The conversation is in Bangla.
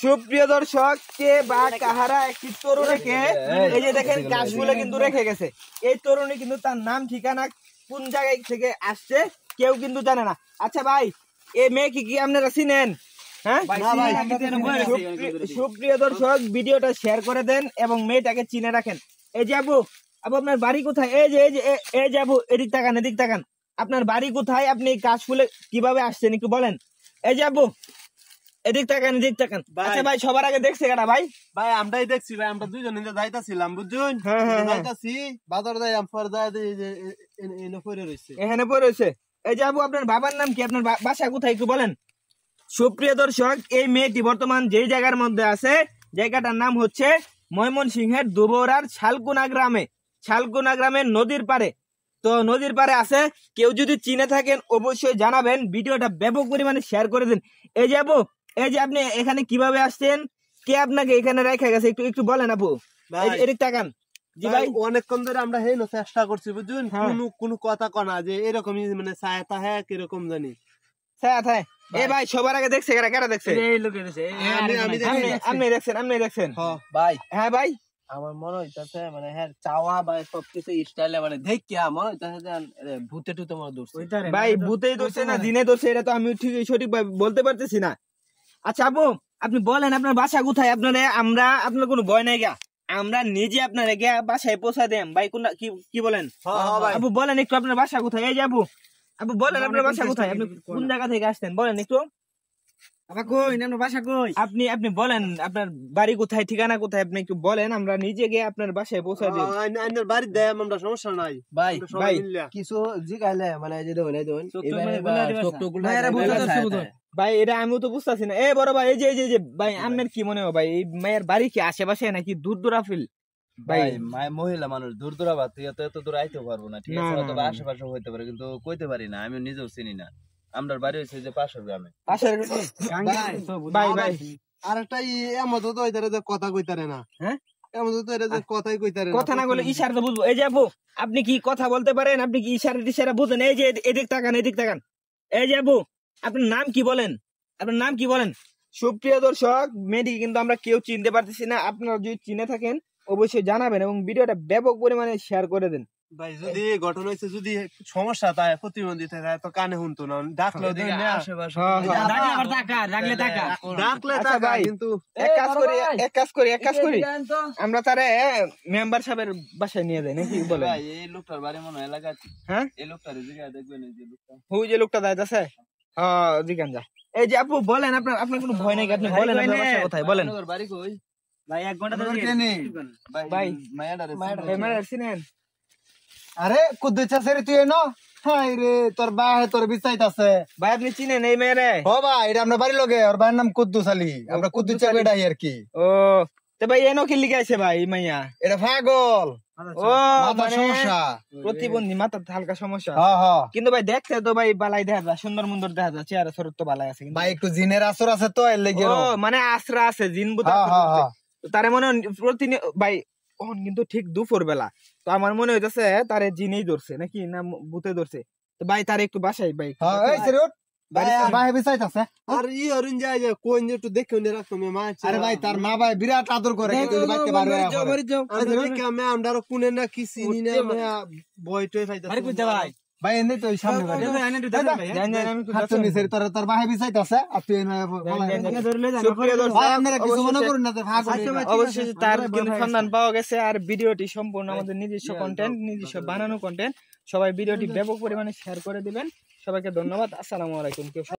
সুপ্রিয় দর্শক, কে বা কাহারা একটি তরুণীকে এই যে দেখেন গাছগুলো কিন্তু রেখে গেছে। এই তরুণী কিন্তু তার নাম ঠিকানা কোন জায়গায় থেকে আসছে কেউ কিন্তু জানে না। আচ্ছা ভাই, এই মেয়ে কি আপনারা চিনেন? হ্যাঁ, সুপ্রিয় দর্শক, ভিডিওটা শেয়ার করে দেন এবং মেয়েটাকে চিনে রাখেন। এই যে আপু, আপনার বাড়ি কোথায়? এই যে আপু, এদিক তাকান। আপনার বাড়ি কোথায়? আপনি এই কাশফুলে কিভাবে আসছেন একটু বলেন। এই যে আপু, এদিক তাকান। আচ্ছা ভাই, সবার আগে দেখছে কাটা ভাই? ভাই আমরাই দেখছি ভাই, আমরা দুইজন যাইতাছিলাম বুঝছেন, যাইতাছি বাজার যাই আমফর যায় এনে পড়ে রইছে, এখানে পড়ে রয়েছে। এই যে আপু, আপনার বাবার নাম কি? আপনার বাসা কোথায় একটু বলেন। সুপ্রিয় দর্শক, এই মেয়েটি বর্তমান যেই জায়গার মধ্যে আছে, জায়গাটার নাম হচ্ছে ময়মনসিংহের দুবরার শালকুনা গ্রামের নদীর পারে। তো নদীর পারে আছে, কেউ যদি চিনে থাকেন অবশ্যই জানাবেন, ভিডিওটা ব্যাপক পরিমাণে শেয়ার করে দিন। এই যে আপু, এই যে আপনি এখানে কিভাবে আসছেন, কে আপনাকে এখানে রেখে গেছে একটু বলেন আপু। এদিক তাকান। জি ভাই, অনেকক্ষণ ধরে আমরা হেন চেষ্টা করছি বুঝছেন, কোনো কথা কনা যে এরকমই মানে ছায়াটা হ্যাঁ কিরকম জানি ছায়া। এ ভাই, সবার আগে দেখছে কারা দেখছে? আপনি দেখছেন ভাই? হ্যাঁ ভাই, আমার মনে হইতাছে মানে হ্যাঁ চাওয়া বা সবকিছু স্টাইলে মানে দেখিয়া মনে হইতাছে যে ভূতে টুতে মনে ধরছে। ভাই ভূতেই ধরছে না দিনে ধরছে, এটা তো আমি ঠিক সঠিক বলতে পারতেছি না। আচ্ছা আপু, আপনি বলেন আপনার বাসা কোথায়? আপনার কোনো ভয় নাই গা, আমরা নিজে আপনার বাসায় পৌঁছা দেন ভাই। কোনটা কি বলেন আপু? বলেন একটু আপনার বাসা কোথায়? এই যে আপু বলেন আপনার বাসা কোথায়? আপনি কোন জায়গা থেকে আসছেন বলেন একটু। আপনি বলেন আপনার বাড়ি কোথায়, ঠিকানা কোথায়, আপনি একটু বলেন, আমরা নিজে গিয়ে আপনার বাসায় পৌঁছা দিই। বাড়ি দেয় আমরা, সমস্যা নাই ভাই কিছু জিগাইলে মানে যে দেখুন ভাই এটা আমিও তো বুঝতেছি না। বড় ভাই, এই যে ভাই, আপনার কি মনে হয় ভাই, এই মায়ের বাড়ি কি আশেপাশে নাকি দূরাফিল? ভাই মহিলা মানুষ দূরাভাত এত দূর আইতে পারবো না, ঠিক আছে, তবে আশেপাশে হইতে পারে, কিন্তু কইতে পারি না, আমি নিজেও চিনি না। আমার বাড়ি হচ্ছে যে পাশের গ্রামে। ভাই আরেকটা এমন তো যে কথা কইতারে না। হ্যাঁ, এমন তো এটা যে কথাই কইতারে না, কথা না বলে ইশারা তো বুঝবো। এই যে আপু, আপনি কি কথা বলতে পারেন? আপনি কি ইশারা বুঝেন? এই যে এদিক তাকান। এই যে আপু, আপনার নাম কি বলেন? সুপ্রিয় দর্শক, মেয়েটিকে কিন্তু আমরা কেউ চিনতে পারতেছি না। আপনারা যদি চিনে থাকেন অবশ্যই জানাবেন এবং ভিডিওটা ব্যাপক পরিমাণে শেয়ার করে দেন। ভাই যদি ঘটনা হয়েছে, যদি সমস্যা তাই প্রতিবন্ধী থাকে তো কানে শুনতো না, ডাকলেও কিন্তু এক কাজ করি আমরা তারে মেম্বার সাহেবের বাসায় নিয়ে যাই নাকি বলে। এই লোকটার বাড়ি মনে এলাকা। হ্যাঁ, এই লোকটার দেখবেন, এই যে লোকটা, ওই যে লোকটা দাঁড়াইতেছে। হ্যাঁ, জিজ্ঞান যা। এই যে আপু বলেন, আপনার কোনো ভয় নাই? আপনি বলেন আপনার বাসা কোথায় বলেন। বাড়ি কই ভাই? 1 ঘন্টা ভাই মায়াডারে চিনেন? আরে কুদ্দুচা সেরে তুই ন, হাই রে তোর বাহে তোর বিচাইতাছে। ভাই আপনি চিনেন এই মেয়েরে? ও ভাই, এটা আমরা বাড়ি লগে, ওর ভাইয়ের নাম কুদ্দুস আলী, আমরা কুদ্দুচা বেড়াই আর কি। ও তো ভাই, এনো কি লিখে আছে ভাই মাইয়া? এটা পাগল, ও মাথার সমস্যা, প্রতিবন্ধী, মাথার হালকা সমস্যা। কিন্তু ভাই দেখতে তো ভাই বালাই দেখা যায়, সুন্দর মুন্দর দেখা যায়, চেহারা শরীর তো বালাই আছে। ভাই একটু জিনের আসর আছে তো এর লেগে। ও মানে আশ্রা আছে, জিন বুত তারে মনে প্রতিনিয়ত ভাই। এখন কিন্তু ঠিক দুপুর বেলা, তো আমার মনে হইতেছে তারে জিনেই ধরছে নাকি না ভূতে ধরছে। তো ভাই তারে একটু বাসাই ভাই তার মা ভাই বিরাট আদর করে। কোনে না কি চিনি না বই টই ভাই ভাই এনে তো সামনে তোর বাহে বিচাইতাছে। অবশ্যই তার কিন্তু সন্ধান পাওয়া গেছে। আর ভিডিওটি সম্পূর্ণ আমাদের নিজস্ব কন্টেন্ট, নিজস্ব বানানো কন্টেন্ট। সবাই ভিডিওটি ব্যাপক পরিমাণে শেয়ার করে দিবেন। সবাইকে ধন্যবাদ। আসসালামু আলাইকুম।